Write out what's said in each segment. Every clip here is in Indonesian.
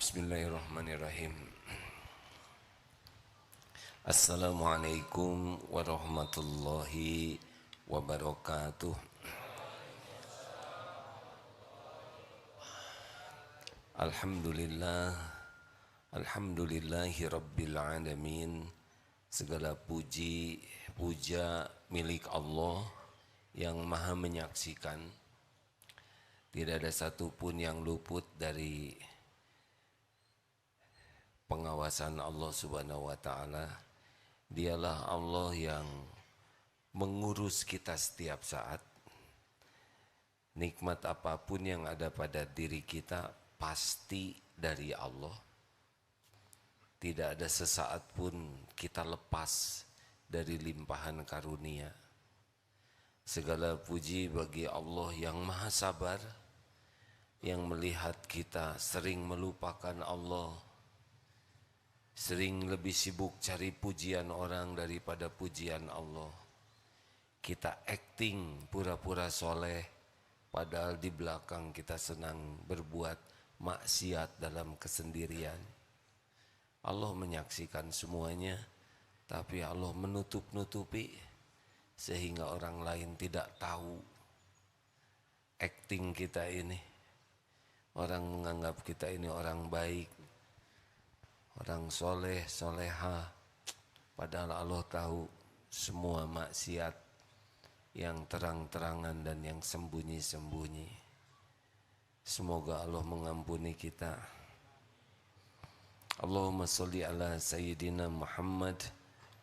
Bismillahirrahmanirrahim. Assalamualaikum warahmatullahi wabarakatuh. Alhamdulillah, alhamdulillahi rabbil alamin. Segala puji, puja milik Allah yang maha menyaksikan. Tidak ada satupun yang luput dari pengawasan Allah Subhanahu wa taala. Dialah Allah yang mengurus kita setiap saat. Nikmat apapun yang ada pada diri kita pasti dari Allah. Tidak ada sesaat pun kita lepas dari limpahan karunia. Segala puji bagi Allah yang maha sabar, yang melihat kita sering melupakan Allah, sering lebih sibuk cari pujian orang daripada pujian Allah. Kita acting pura-pura soleh, padahal di belakang kita senang berbuat maksiat dalam kesendirian. Allah menyaksikan semuanya, tapi Allah menutup-nutupi sehingga orang lain tidak tahu acting kita ini. Orang menganggap kita ini orang baik, orang soleh, soleha, padahal Allah tahu semua maksiat yang terang-terangan dan yang sembunyi-sembunyi. Semoga Allah mengampuni kita. Allahumma salli ala Sayyidina Muhammad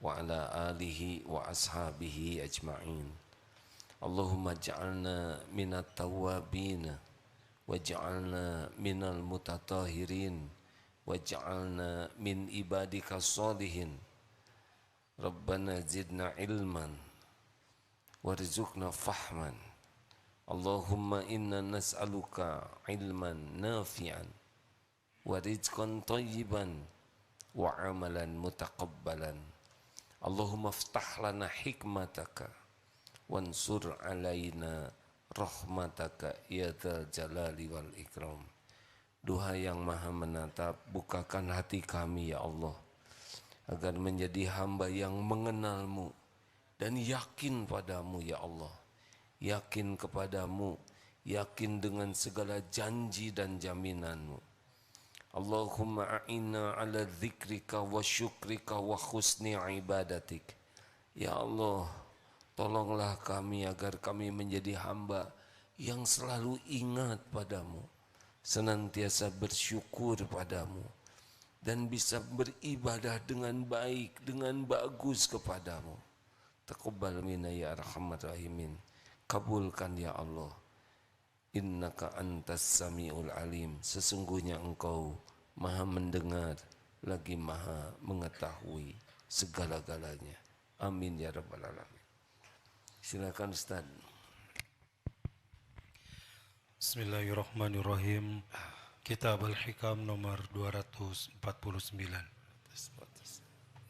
wa ala alihi wa ashabihi ajma'in. Allahumma ja'alna minat tawabin wa ja'alna minal mutatahirin waj'alna min ibadika salihin. Rabbana zidna ilman warzuqna fahman. Allahumma inna nas'aluka ilman nafi'an wa rizqan tayyiban wa amalan mutaqabbalan. Allahumma aftah lana hikmataka wansur alaina rahmataka ya dzal jalali wal ikram. Duha yang maha menatap, bukakan hati kami ya Allah, agar menjadi hamba yang mengenalmu dan yakin padamu ya Allah. Yakin kepadamu, yakin dengan segala janji dan jaminanmu. Allahumma a'inna ala dzikrika wa syukrika wa husni ibadatik. Ya Allah, tolonglah kami agar kami menjadi hamba yang selalu ingat padamu, senantiasa bersyukur padamu, dan bisa beribadah dengan baik, dengan bagus kepadamu. Taqabbal minna ya arhamar rahimin. Kabulkan ya Allah. Innaka antas sami'ul alim. Sesungguhnya engkau maha mendengar lagi maha mengetahui segala-galanya. Amin ya rabbal alamin. Silakan Ustaz. Bismillahirrahmanirrahim. Kitab Al-Hikam nomor 249.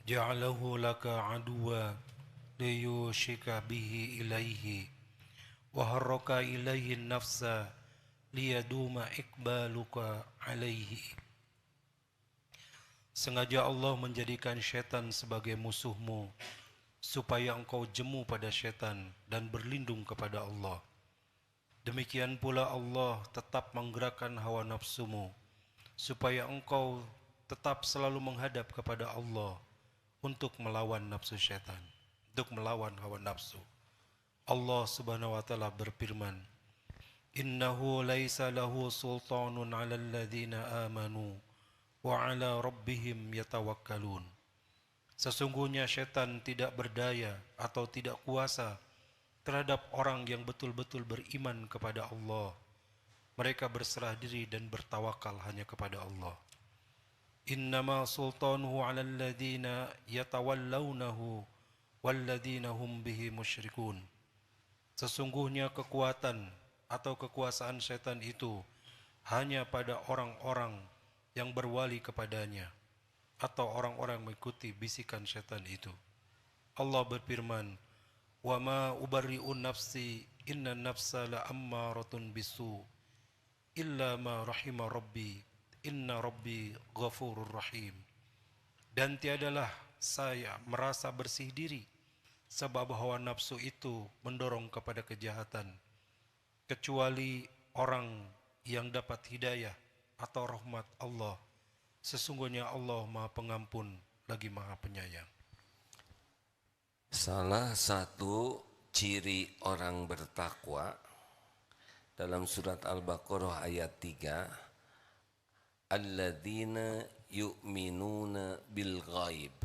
Ja'alahu laka aduwa liyushika bihi ilaihi wa harraka ilaihi nafsa liyaduma ikbaluka alaihi. Sengaja Allah menjadikan syaitan sebagai musuhmu supaya engkau jemu pada syaitan dan berlindung kepada Allah. Demikian pula Allah tetap menggerakkan hawa nafsumu supaya engkau tetap selalu menghadap kepada Allah untuk melawan nafsu syaitan, untuk melawan hawa nafsu. Allah Subhanahu wa taala berfirman, "Innahu laisa lahu sultanun 'alal ladzina amanu wa 'ala rabbihim yatawakkalun." Sesungguhnya syaitan tidak berdaya atau tidak kuasa terhadap orang yang betul-betul beriman kepada Allah. Mereka berserah diri dan bertawakal hanya kepada Allah. Innama sultanuhu 'alal ladzina yatawallawnahu walladzina hum bihi musyrikun. Sesungguhnya kekuatan atau kekuasaan syaitan itu hanya pada orang-orang yang berwali kepadanya atau orang-orang mengikuti bisikan syaitan itu. Allah berfirman, "Wa ma ubarri'u nafsi inna nafsa la ammaratun bisu illa ma rahima rabbi Inna Rabbi Ghafurur Rahim. Dan tiadalah saya merasa bersih diri, sebab hawa nafsu itu mendorong kepada kejahatan, kecuali orang yang dapat hidayah atau rahmat Allah. Sesungguhnya Allah Maha Pengampun lagi Maha Penyayang. Salah satu ciri orang bertakwa dalam surat Al-Baqarah ayat 3, alladzina yu'minuna bil ghaib.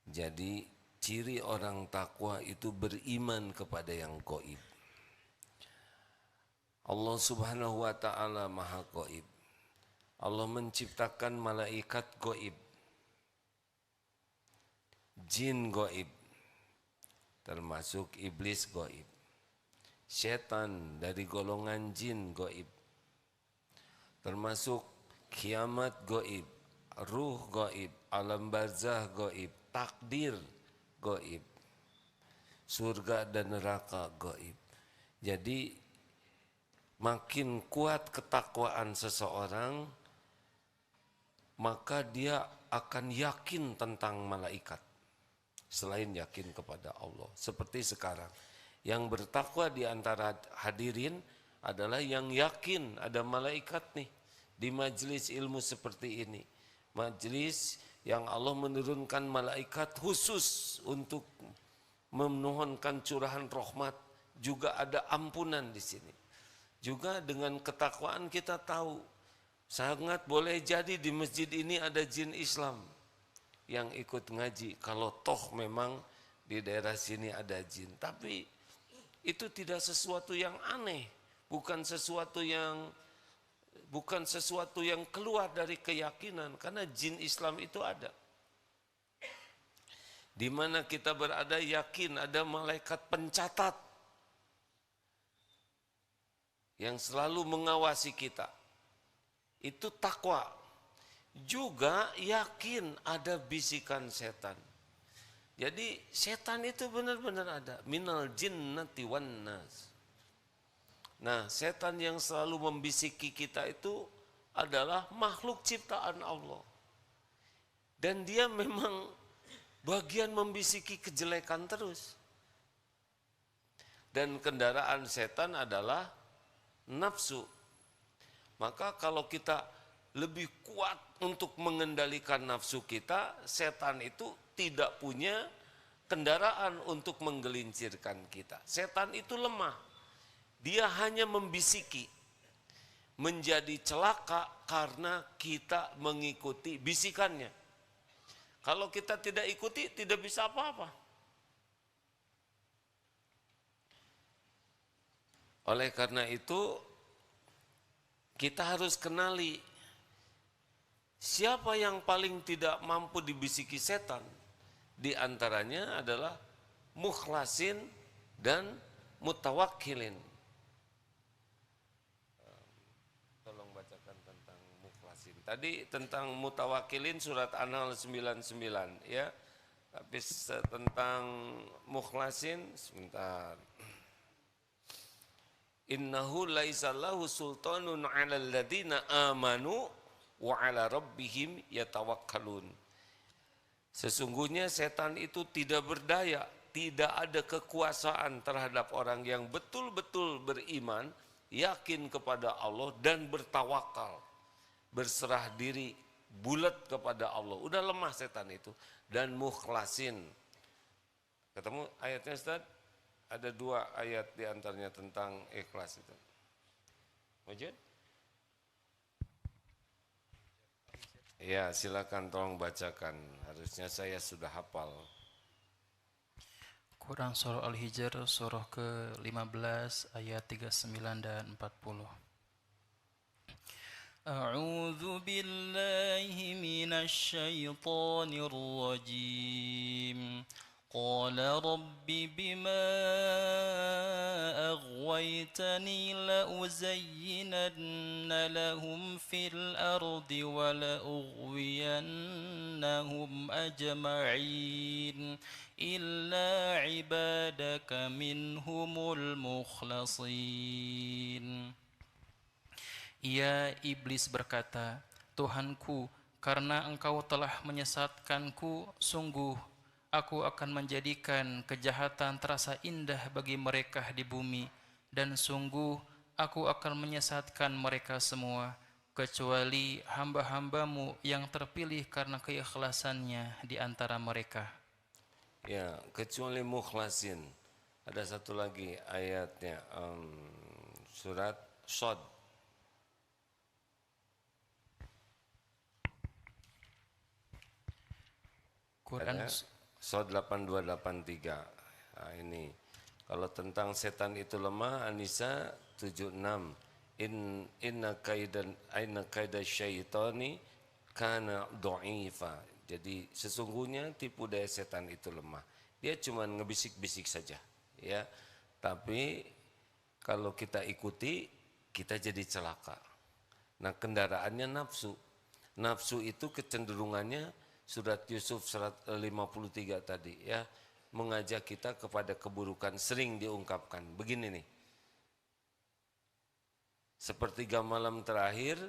Jadi ciri orang takwa itu beriman kepada yang gaib. Allah Subhanahu wa taala Maha gaib. Allah menciptakan malaikat gaib, jin gaib, termasuk iblis gaib, setan dari golongan jin gaib, termasuk kiamat gaib, ruh gaib, alam barzah gaib, takdir gaib, surga dan neraka gaib. Jadi makin kuat ketakwaan seseorang, maka dia akan yakin tentang malaikat selain yakin kepada Allah. Seperti sekarang, yang bertakwa di antara hadirin adalah yang yakin ada malaikat nih di majelis ilmu seperti ini. Majelis yang Allah menurunkan malaikat khusus untuk memohonkan curahan rahmat, juga ada ampunan di sini. Juga dengan ketakwaan kita tahu sangat boleh jadi di masjid ini ada jin Islam yang ikut ngaji, kalau toh memang di daerah sini ada jin. Tapi itu tidak sesuatu yang aneh, bukan sesuatu yang keluar dari keyakinan, karena jin Islam itu ada. Di mana kita berada yakin ada malaikat pencatat yang selalu mengawasi kita. Itu takwa. Juga yakin ada bisikan setan. Jadi setan itu benar-benar ada. Minal jinnati wan nas. Nah, setan yang selalu membisiki kita itu adalah makhluk ciptaan Allah. Dan dia memang bagian membisiki kejelekan terus. Dan kendaraan setan adalah nafsu. Maka kalau kita lebih kuat untuk mengendalikan nafsu kita, setan itu tidak punya kendaraan untuk menggelincirkan kita. Setan itu lemah. Dia hanya membisiki. Menjadi celaka karena kita mengikuti bisikannya. Kalau kita tidak ikuti, tidak bisa apa-apa. Oleh karena itu, kita harus kenali siapa yang paling tidak mampu dibisiki setan. Di antaranya adalah mukhlasin dan mutawakkilin. Tolong bacakan tentang mukhlasin. Tadi tentang mutawakkilin surat An-Nahl 99 ya. Tapi tentang mukhlasin sebentar. Innahu laisa lahu sultanun 'alal ladzina amanu wa 'ala rabbihim yatawakkalun. Sesungguhnya setan itu tidak berdaya, tidak ada kekuasaan terhadap orang yang betul-betul beriman, yakin kepada Allah dan bertawakal, berserah diri, bulat kepada Allah. Udah lemah setan itu. Dan mukhlasin. Ketemu ayatnya Ustaz? Ada 2 ayat diantaranya tentang ikhlas itu. Wujud? Ya, silakan tolong bacakan. Harusnya saya sudah hafal. Quran Surah Al-Hijr surah ke-15 ayat 39 dan 40. A'udzu billahi minasy syaithanir rajim. قال رب بما أغويتني لأزينن لهم في الأرض ولأغوينهم أجمعين إلا عبادك منهم المخلصين Ia iblis berkata, Tuhanku, karena engkau telah menyesatkanku, sungguh aku akan menjadikan kejahatan terasa indah bagi mereka di bumi, dan sungguh aku akan menyesatkan mereka semua, kecuali hamba-hambamu yang terpilih karena keikhlasannya di antara mereka. Ya, kecuali mukhlasin. Ada satu lagi ayatnya, surat Shad. Quran Shad 8283. Nah, ini kalau tentang setan itu lemah, An-Nisa 76. Inna kaida syaitani kana dha'ifa. Jadi sesungguhnya tipu daya setan itu lemah. Dia cuma ngebisik-bisik saja, ya. Tapi kalau kita ikuti, kita jadi celaka. Nah, kendaraannya nafsu. Nafsu itu kecenderungannya surat Yusuf 53 tadi, ya, mengajak kita kepada keburukan, sering diungkapkan. Begini nih. Sepertiga malam terakhir,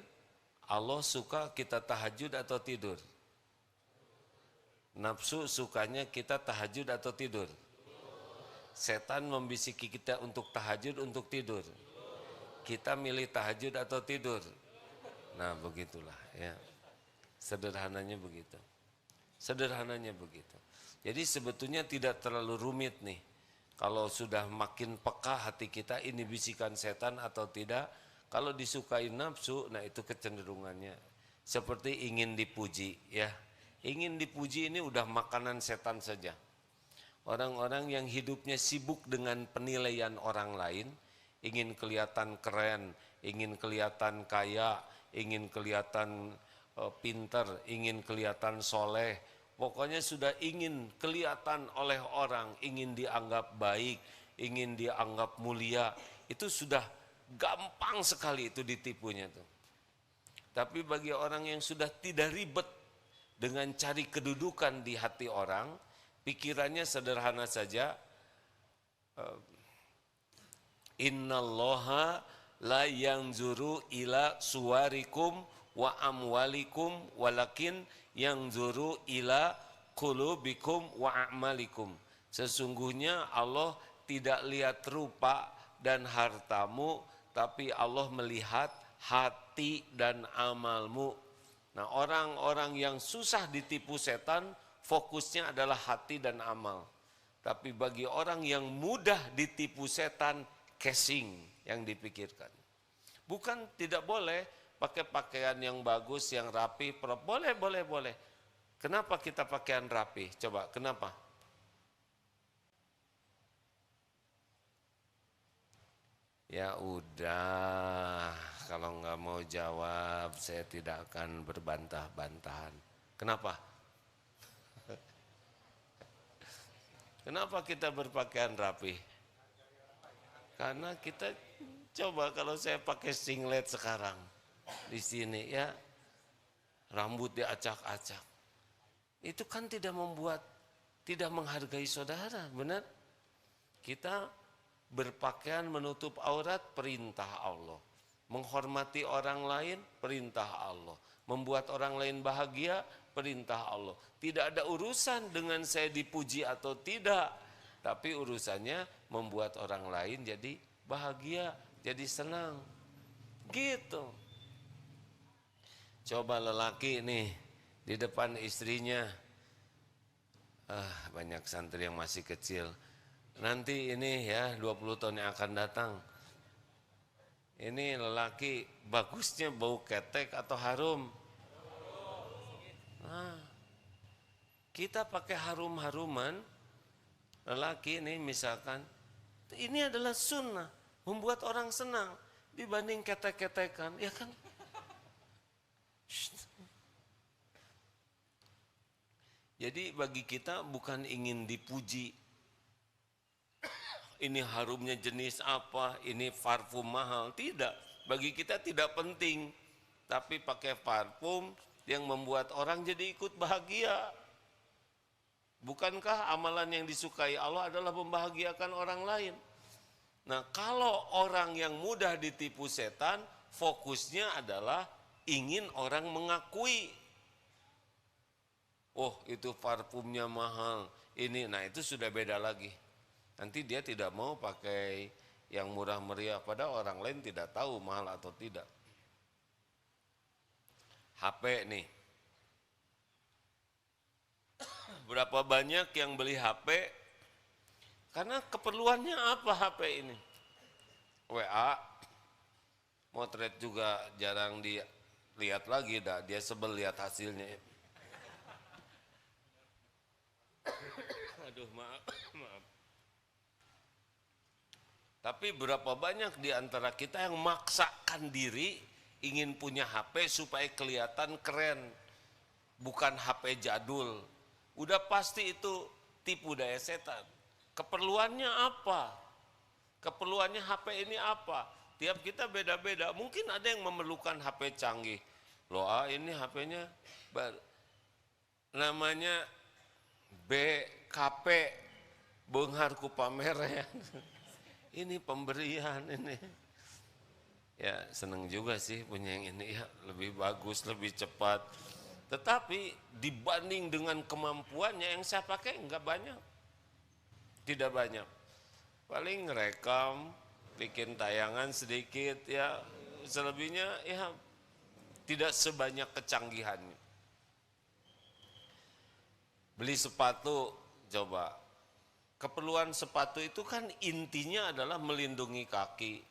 Allah suka kita tahajud atau tidur? Nafsu sukanya kita tahajud atau tidur? Setan membisiki kita untuk tahajud, untuk tidur. Kita milih tahajud atau tidur? Nah, begitulah, ya. Sederhananya begitu. Sederhananya begitu. Jadi sebetulnya tidak terlalu rumit nih. Kalau sudah makin peka hati kita, ini bisikan setan atau tidak. Kalau disukai nafsu, nah itu kecenderungannya. Seperti ingin dipuji, ya. Ingin dipuji ini udah makanan setan saja. Orang-orang yang hidupnya sibuk dengan penilaian orang lain, ingin kelihatan keren, ingin kelihatan kaya, ingin kelihatan pinter, ingin kelihatan soleh, pokoknya sudah ingin kelihatan oleh orang, ingin dianggap baik, ingin dianggap mulia, itu sudah gampang sekali itu ditipunya tuh. Tapi bagi orang yang sudah tidak ribet dengan cari kedudukan di hati orang, pikirannya sederhana saja, innallaha la yanzuru ila suwarikum wa amwalikum walakin yanzuru ila qulubikum wa a'malikum. Sesungguhnya Allah tidak lihat rupa dan hartamu, tapi Allah melihat hati dan amalmu. Nah, orang-orang yang susah ditipu setan, fokusnya adalah hati dan amal. Tapi bagi orang yang mudah ditipu setan, casing yang dipikirkan. Bukan tidak boleh pakai pakaian yang bagus, yang rapi, boleh. Kenapa kita pakaian rapi? Coba, kenapa? Ya udah, kalau nggak mau jawab, saya tidak akan berbantah-bantahan. Kenapa? Kenapa kita berpakaian rapi? Karena kita, coba kalau saya pakai singlet sekarang di sini, ya, rambut diacak-acak, itu kan tidak menghargai saudara, benar? Kita berpakaian menutup aurat, perintah Allah. Menghormati orang lain, perintah Allah. Membuat orang lain bahagia, perintah Allah. Tidak ada urusan dengan saya dipuji atau tidak, tapi urusannya membuat orang lain jadi bahagia, jadi senang. Gitu. Coba lelaki nih di depan istrinya, banyak santri yang masih kecil. Nanti ini ya 20 tahun yang akan datang, ini lelaki bagusnya bau ketek atau harum? Nah, kita pakai harum-haruman, lelaki ini misalkan, ini adalah sunnah, membuat orang senang dibanding ketek-ketekan, ya kan? Jadi bagi kita bukan ingin dipuji, ini harumnya jenis apa, ini parfum mahal, tidak. Bagi kita tidak penting, tapi pakai parfum yang membuat orang jadi ikut bahagia. Bukankah amalan yang disukai Allah adalah membahagiakan orang lain? Nah, kalau orang yang mudah ditipu setan, fokusnya adalah ingin orang mengakui. Oh, itu parfumnya mahal. Ini, nah itu sudah beda lagi. Nanti dia tidak mau pakai yang murah meriah, padahal orang lain tidak tahu mahal atau tidak. HP nih. Berapa banyak yang beli HP karena keperluannya apa HP ini? WA, motret juga jarang dilihat lagi, dah dia sebel lihat hasilnya. Aduh, maaf. Tapi berapa banyak di antara kita yang maksakan diri ingin punya HP supaya kelihatan keren, bukan HP jadul. Udah pasti itu tipu daya setan. Keperluannya apa? Keperluannya HP ini apa? Tiap kita beda-beda. Mungkin ada yang memerlukan HP canggih. Loh, ini HP-nya namanya BKP, Beunghar ku pameran. Ini pemberian ini. Ya seneng juga sih punya yang ini, ya lebih bagus, lebih cepat. Tetapi dibanding dengan kemampuannya yang saya pakai enggak banyak. Tidak banyak. Paling ngerekam, bikin tayangan sedikit ya, selebihnya ya tidak sebanyak kecanggihannya. Beli sepatu, coba. Keperluan sepatu itu kan intinya adalah melindungi kaki.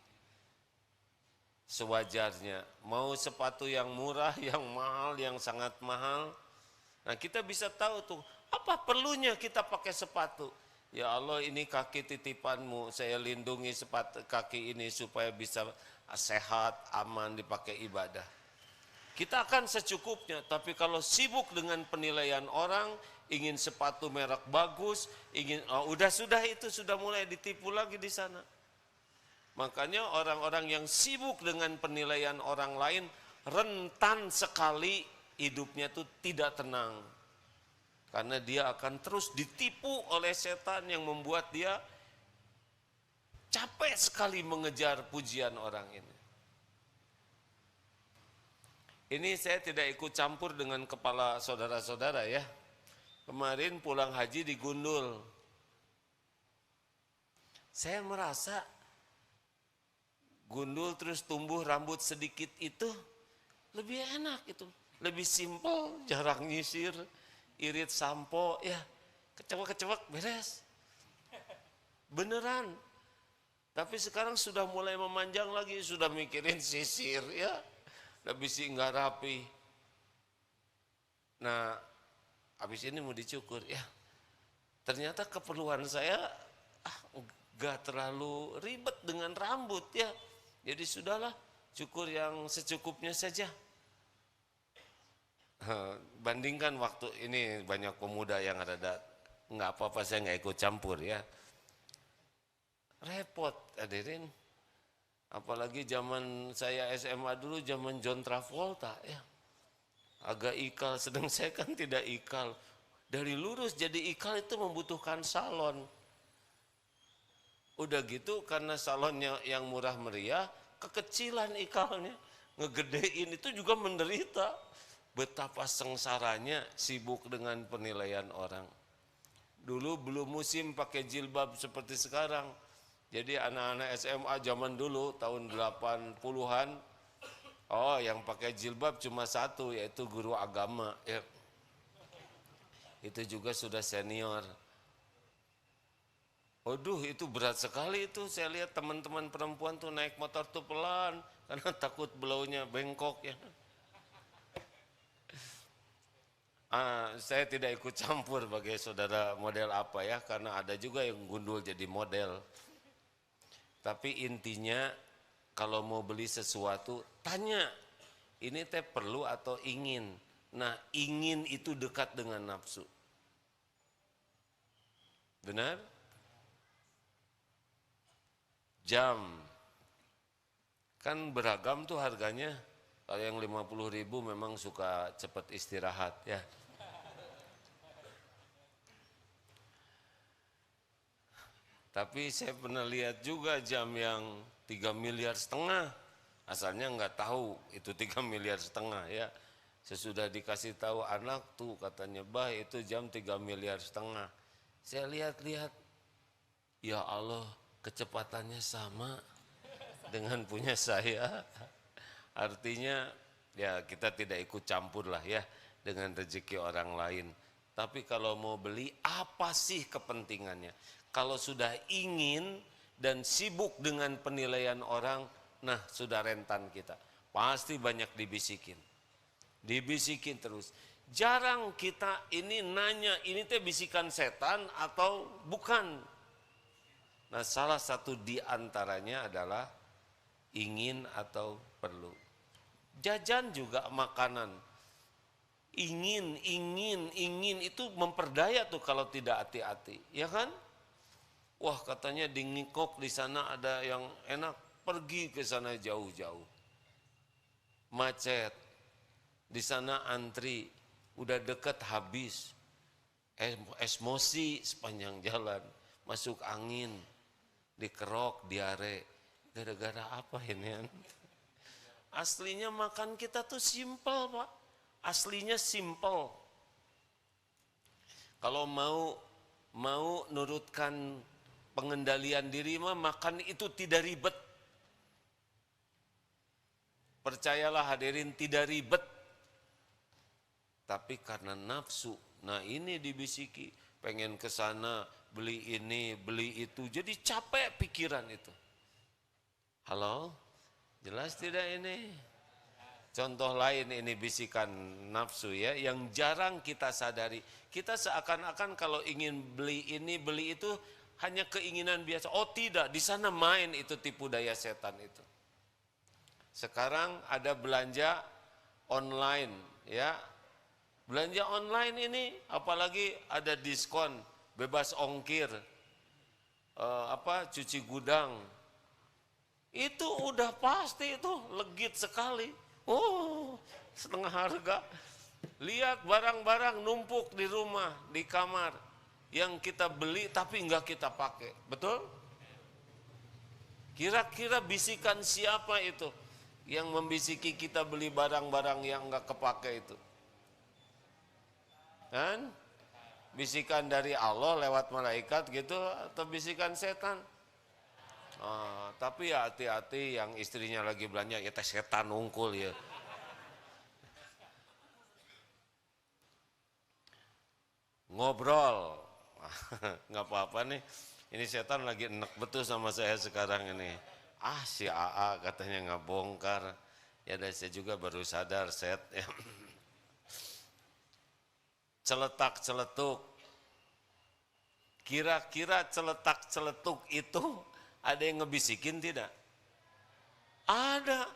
Sewajarnya, mau sepatu yang murah, yang mahal, yang sangat mahal. Nah kita bisa tahu tuh, apa perlunya kita pakai sepatu. Ya Allah, ini kaki titipanmu, saya lindungi sepatu kaki ini supaya bisa sehat, aman dipakai ibadah. Kita akan secukupnya, tapi kalau sibuk dengan penilaian orang, ingin sepatu merek bagus, ingin sudah itu sudah mulai ditipu lagi di sana. Makanya orang-orang yang sibuk dengan penilaian orang lain rentan sekali hidupnya itu tidak tenang. Karena dia akan terus ditipu oleh setan yang membuat dia capek sekali mengejar pujian orang ini. Ini saya tidak ikut campur dengan kepala saudara-saudara ya. Kemarin pulang haji di Gundul. Saya merasa gundul terus tumbuh rambut sedikit itu lebih enak itu, lebih simpel, jarang nyisir, irit sampo, ya kecewek-kecewek beres. Beneran. Tapi sekarang sudah mulai memanjang lagi, sudah mikirin sisir ya, lebih sih nggak rapi. Nah, habis ini mau dicukur ya. Ternyata keperluan saya nggak terlalu ribet dengan rambut ya. Jadi sudahlah, cukur yang secukupnya saja. Bandingkan waktu ini banyak pemuda yang ada, nggak apa-apa saya nggak ikut campur ya. Repot hadirin. Apalagi zaman saya SMA dulu, zaman John Travolta ya. Agak ikal, sedang saya kan tidak ikal. Dari lurus jadi ikal itu membutuhkan salon. Udah gitu karena salonnya yang murah meriah, kekecilan ikalnya, ngegedein itu juga menderita. Betapa sengsaranya sibuk dengan penilaian orang. Dulu belum musim pakai jilbab seperti sekarang. Jadi anak-anak SMA zaman dulu tahun 80-an, yang pakai jilbab cuma satu, yaitu guru agama. Ya. Itu juga sudah senior. Waduh, itu berat sekali itu. Saya lihat teman-teman perempuan tuh naik motor tuh pelan karena takut belaunya bengkok ya. Saya tidak ikut campur bagi saudara model apa ya, karena ada juga yang gundul jadi model. Tapi intinya kalau mau beli sesuatu, tanya, ini teh perlu atau ingin. Nah, ingin itu dekat dengan nafsu. Benar? Jam kan beragam tuh harganya. Kalau yang 50.000 memang suka cepat istirahat ya. Tapi saya pernah lihat juga jam yang 3,5 miliar. Asalnya nggak tahu itu 3,5 miliar ya. Sesudah dikasih tahu anak tuh katanya, bah itu jam 3,5 miliar. Saya lihat-lihat, ya Allah kecepatannya sama dengan punya saya. Artinya ya kita tidak ikut campur lah ya dengan rezeki orang lain. Tapi kalau mau beli, apa sih kepentingannya? Kalau sudah ingin dan sibuk dengan penilaian orang, nah sudah rentan kita. Pasti banyak dibisikin. Dibisikin terus. Jarang kita ini nanya, ini teh bisikan setan atau bukan? Nah, salah satu di antaranya adalah ingin atau perlu. Jajan juga makanan. Ingin itu memperdaya tuh kalau tidak hati-hati, ya kan? Wah, katanya di Ngikok di sana ada yang enak, pergi ke sana jauh-jauh. Macet. Di sana antri, udah deket habis. Emosi sepanjang jalan, masuk angin, dikerok, diare. Gara-gara apa ini? Aslinya makan kita tuh simpel, Pak. Aslinya simpel. Kalau mau nurutkan pengendalian diri mah makan itu tidak ribet. Percayalah hadirin, tidak ribet. Tapi karena nafsu, nah ini dibisiki, pengen ke sana, beli ini, beli itu, jadi capek pikiran itu. Halo, jelas tidak ini? Contoh lain ini bisikan nafsu ya, yang jarang kita sadari. Kita seakan-akan kalau ingin beli ini, beli itu hanya keinginan biasa. Oh tidak, di sana main itu tipu daya setan itu. Sekarang ada belanja online ya. Belanja online ini apalagi ada diskon, bebas ongkir, cuci gudang. Itu udah pasti itu legit sekali. Oh, setengah harga. Lihat barang-barang numpuk di rumah, di kamar. Yang kita beli tapi enggak kita pakai. Betul? Kira-kira bisikan siapa itu? Yang membisiki kita beli barang-barang yang enggak kepake itu? Kan? Bisikan dari Allah lewat malaikat gitu atau bisikan setan? Tapi ya hati-hati yang istrinya lagi belanja, ya teh setan ungkul ya. Ngobrol, nggak apa-apa nih. Ini setan lagi enek betul sama saya sekarang ini. Si AA katanya nggak bongkar. Ya dan saya juga baru sadar set ya. Celetak-celetuk. Kira-kira celetak-celetuk itu ada yang ngebisikin tidak? Ada.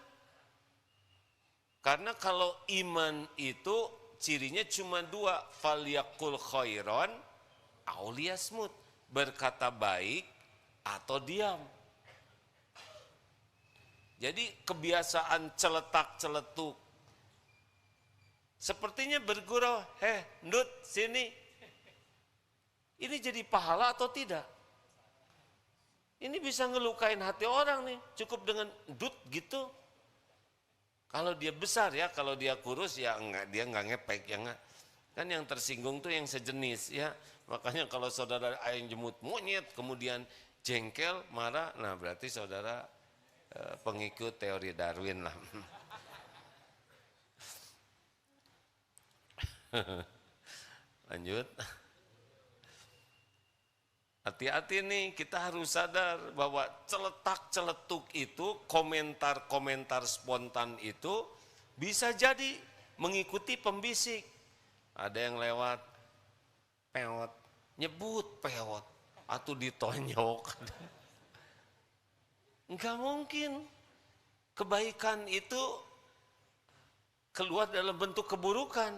Karena kalau iman itu cirinya cuma dua, falyakul khairon aw liyasmut, berkata baik atau diam. Jadi kebiasaan celetak-celetuk sepertinya bergurau, ndut sini. Ini jadi pahala atau tidak? Ini bisa ngelukain hati orang nih, cukup dengan ndut gitu. Kalau dia besar ya, kalau dia kurus ya enggak, dia enggak ngepek ya enggak. Kan yang tersinggung tuh yang sejenis ya. Makanya kalau saudara ayam jemut monyet kemudian jengkel, marah, nah berarti saudara pengikut teori Darwin lah. Lanjut. Hati-hati nih, kita harus sadar bahwa celetak-celetuk itu, komentar-komentar spontan itu bisa jadi mengikuti pembisik. Ada yang lewat, peot, nyebut peot, atau ditonyok. Enggak mungkin kebaikan itu keluar dalam bentuk keburukan.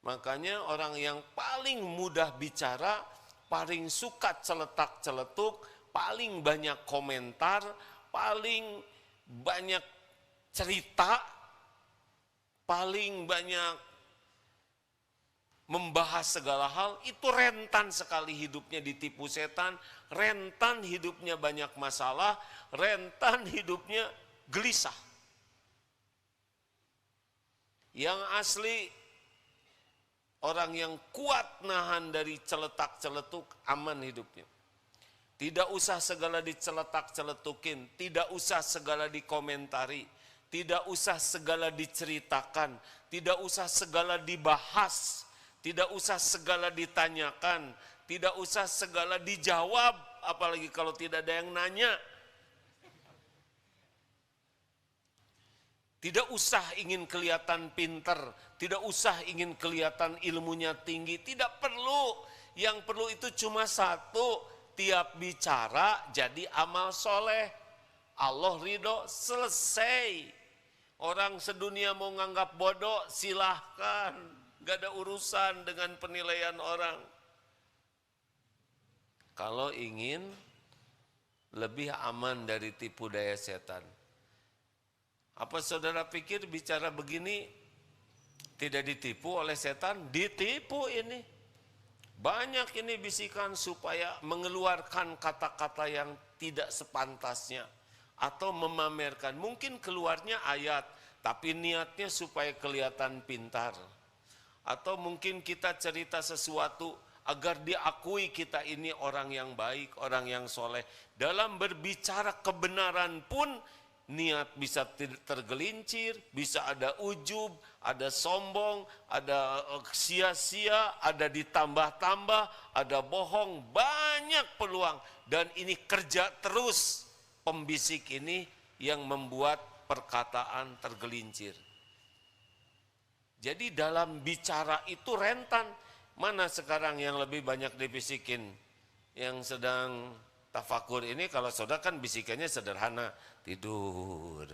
Makanya orang yang paling mudah bicara, paling suka celetak-celetuk, paling banyak komentar, paling banyak cerita, paling banyak membahas segala hal, itu rentan sekali hidupnya ditipu setan, rentan hidupnya banyak masalah, rentan hidupnya gelisah. Yang asli orang yang kuat nahan dari celetak-celetuk, aman hidupnya. Tidak usah segala diceletak-celetukin, tidak usah segala dikomentari, tidak usah segala diceritakan, tidak usah segala dibahas, tidak usah segala ditanyakan, tidak usah segala dijawab, apalagi kalau tidak ada yang nanya. Tidak usah ingin kelihatan pinter, tidak usah ingin kelihatan ilmunya tinggi, tidak perlu. Yang perlu itu cuma satu, tiap bicara jadi amal soleh. Allah ridho, selesai. Orang sedunia mau nganggap bodoh, silahkan. Gak ada urusan dengan penilaian orang. Kalau ingin lebih aman dari tipu daya setan. Apa saudara pikir bicara begini tidak ditipu oleh setan? Ditipu ini. Banyak ini bisikan supaya mengeluarkan kata-kata yang tidak sepantasnya. Atau memamerkan. Mungkin keluarnya ayat, tapi niatnya supaya kelihatan pintar. Atau mungkin kita cerita sesuatu agar diakui kita ini orang yang baik, orang yang soleh. Dalam berbicara kebenaran pun niat bisa tergelincir, bisa ada ujub, ada sombong, ada sia-sia, ada ditambah-tambah, ada bohong, banyak peluang. Dan ini kerja terus pembisik ini yang membuat perkataan tergelincir. Jadi dalam bicara itu rentan. Mana sekarang yang lebih banyak dibisikin? Yang sedang tafakur ini kalau saudara kan bisikannya sederhana. Tidur.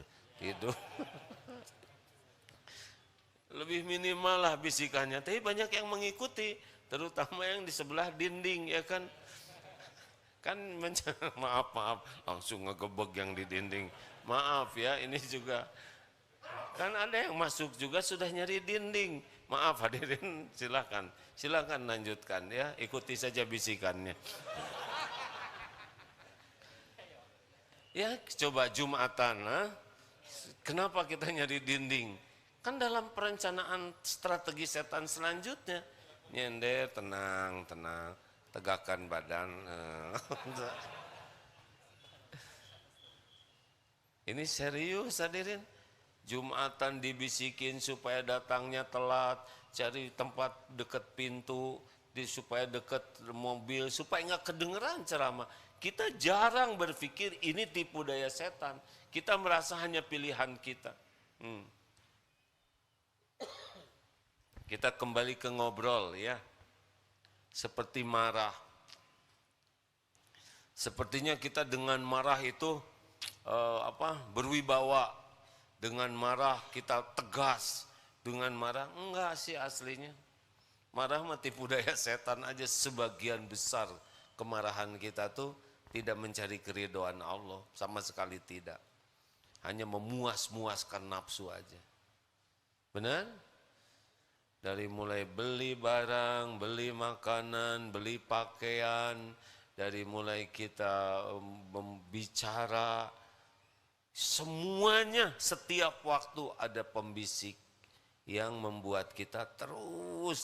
Lebih minimal lah bisikannya, tapi banyak yang mengikuti, terutama yang di sebelah dinding, ya kan. Kan maaf, langsung ngegebek yang di dinding. Maaf ya, ini juga. Kan ada yang masuk juga sudah nyari dinding. Maaf hadirin, silakan lanjutkan ya, ikuti saja bisikannya. Ya coba Jumatan, kenapa kita nyari dinding? Kan dalam perencanaan strategi setan selanjutnya, nyender, tenang, tegakkan badan. Ini serius hadirin. Jumatan dibisikin supaya datangnya telat, cari tempat dekat pintu, supaya dekat mobil, supaya nggak kedengeran ceramah. Kita jarang berpikir ini tipu daya setan. Kita merasa hanya pilihan kita. Kita kembali ke ngobrol ya. Seperti marah. Sepertinya kita dengan marah itu berwibawa. Dengan marah kita tegas. Dengan marah enggak sih aslinya. Marah mah tipu daya setan aja. Sebagian besar kemarahan kita tuh tidak mencari keridhaan Allah, sama sekali tidak. Hanya memuas-muaskan nafsu aja. Benar? Dari mulai beli barang, beli makanan, beli pakaian, dari mulai kita membicara, semuanya setiap waktu ada pembisik yang membuat kita terus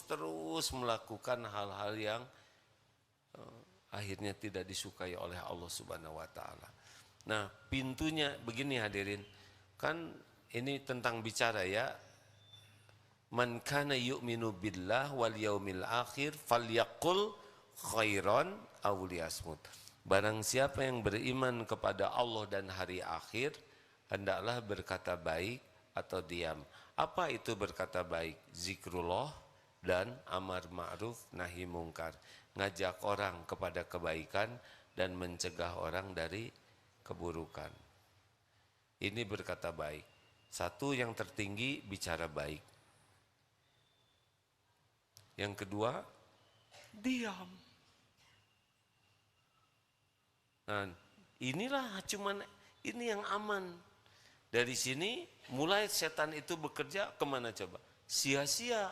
melakukan hal-hal yang akhirnya tidak disukai oleh Allah Subhanahu wa taala. Nah, pintunya begini hadirin. Kan ini tentang bicara ya. Man kana yu'minu billah wal yaumil akhir falyaqul khairan aw liyasmut. Barang siapa yang beriman kepada Allah dan hari akhir, hendaklah berkata baik atau diam. Apa itu berkata baik? Zikrullah dan amar ma'ruf nahi mungkar. Ngajak orang kepada kebaikan dan mencegah orang dari keburukan. Ini berkata baik. Satu, yang tertinggi bicara baik. Yang kedua, diam. Nah, inilah cuman ini yang aman. Dari sini mulai setan itu bekerja kemana coba? Sia-sia.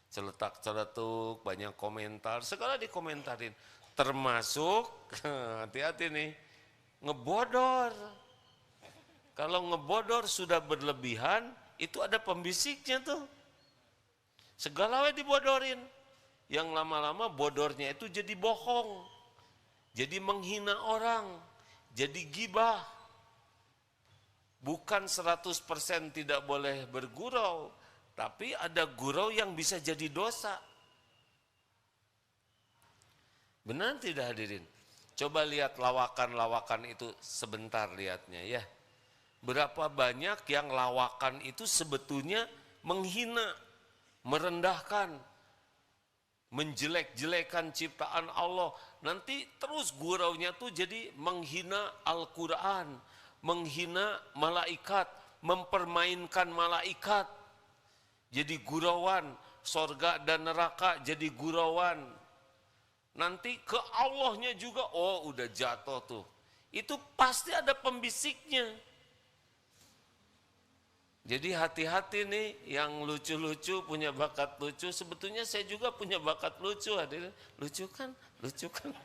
Celetak-celetuk, banyak komentar, segala dikomentarin. Termasuk, hati-hati nih, ngebodor. Kalau ngebodor sudah berlebihan, itu ada pembisiknya tuh. Segala dibodorin. Yang lama-lama bodornya itu jadi bohong. Jadi menghina orang. Jadi gibah. Bukan 100% tidak boleh bergurau. Tapi ada gurau yang bisa jadi dosa. Benar tidak hadirin? Coba lihat lawakan-lawakan itu sebentar lihatnya ya. Berapa banyak yang lawakan itu sebetulnya menghina, merendahkan, menjelek-jelekan ciptaan Allah. Nanti terus guraunya tuh jadi menghina Al-Quran, menghina malaikat, mempermainkan malaikat. Jadi gurauan, sorga dan neraka jadi gurauan. Nanti ke Allahnya juga, oh udah jatuh tuh. Itu pasti ada pembisiknya. Jadi hati-hati nih yang lucu-lucu, punya bakat lucu. Sebetulnya saya juga punya bakat lucu, hadirin. Lucu kan? Lucu kan?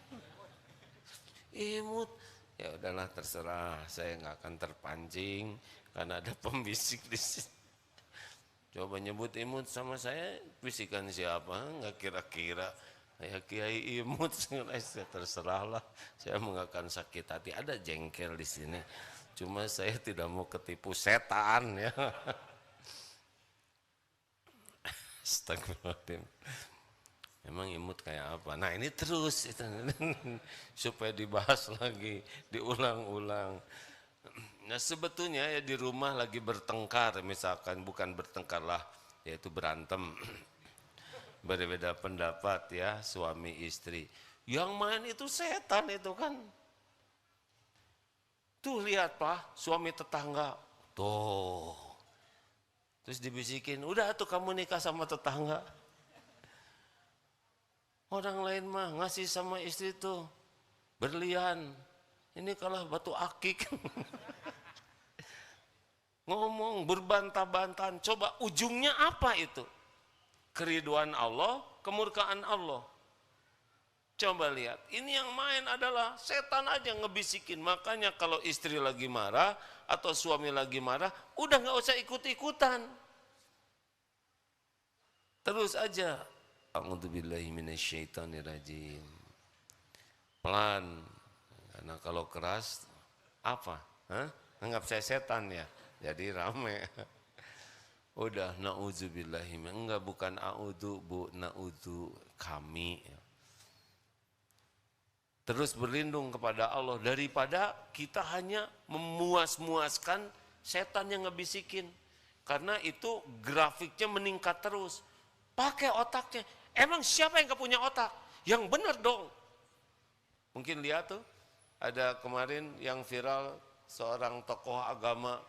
Imut. Ya udahlah terserah, saya nggak akan terpancing karena ada pembisik di sini. Coba nyebut imut sama saya, bisikan siapa? Nggak kira-kira. Ya Kiai imut, terserahlah. Saya nggak akan sakit hati. Ada jengkel di sini. Cuma saya tidak mau ketipu setan ya. Astagfirullahaladzim. Emang imut kayak apa? Nah ini terus itu, supaya dibahas lagi, diulang-ulang. Nah sebetulnya ya di rumah lagi bertengkar, misalkan bukan bertengkar lah, yaitu berantem. Berbeda pendapat ya suami istri. Yang main itu setan itu kan. Tuh lihat Pak, suami tetangga. Tuh. Terus dibisikin, udah tuh kamu nikah sama tetangga. Orang lain mah ngasih sama istri tuh berlian. Ini kalah batu akik. Ngomong berbantah-bantahan. Coba ujungnya apa itu? Keriduan Allah, kemurkaan Allah. Coba lihat, ini yang main adalah setan aja ngebisikin. Makanya kalau istri lagi marah atau suami lagi marah, udah nggak usah ikut-ikutan. Terus aja. A'udzubillahi minasyaitonirrajim. Pelan. Karena kalau keras, apa? Hah? Anggap saya setan ya. Jadi rame. Udah, na'udzubillahi. Enggak, bukan a'udzu, bu, na'udzu kami. Terus berlindung kepada Allah daripada kita hanya memuas-muaskan setan yang ngebisikin. Karena itu grafiknya meningkat terus. Pakai otaknya. Emang siapa yang gak punya otak? Yang benar dong. Mungkin lihat tuh, ada kemarin yang viral seorang tokoh agama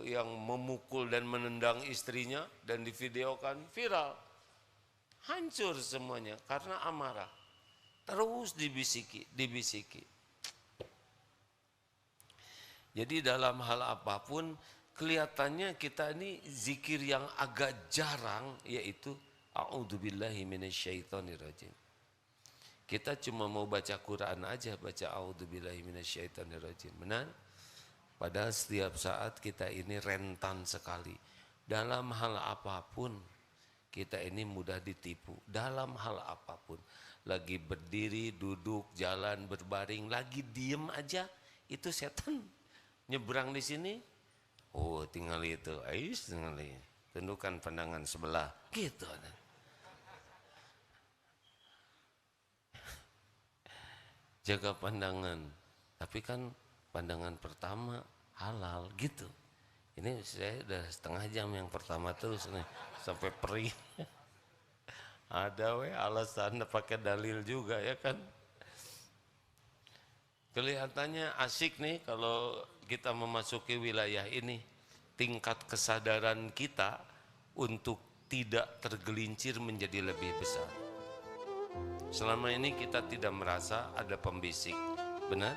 yang memukul dan menendang istrinya dan divideokan viral. Hancur semuanya karena amarah. Terus dibisiki. Jadi dalam hal apapun kelihatannya kita ini zikir yang agak jarang, yaitu a'udzubillahi minasyaitonirrajim. Kita cuma mau baca Quran aja, baca a'udzubillahi minasyaitonirrajim. Benar? Padahal setiap saat kita ini rentan sekali. Dalam hal apapun kita ini mudah ditipu. Dalam hal apapun. Lagi berdiri, duduk, jalan, berbaring, lagi diem aja, itu setan nyebrang di sini. Oh, tinggal itu, tinggal ini. Tundukkan pandangan sebelah, gitu. Jaga pandangan, tapi kan pandangan pertama halal, gitu. Ini saya udah setengah jam yang pertama terus nih, sampai perih. Ada alasan pakai dalil juga ya kan. Kelihatannya asik nih kalau kita memasuki wilayah ini. Tingkat kesadaran kita untuk tidak tergelincir menjadi lebih besar. Selama ini kita tidak merasa ada pembisik, benar?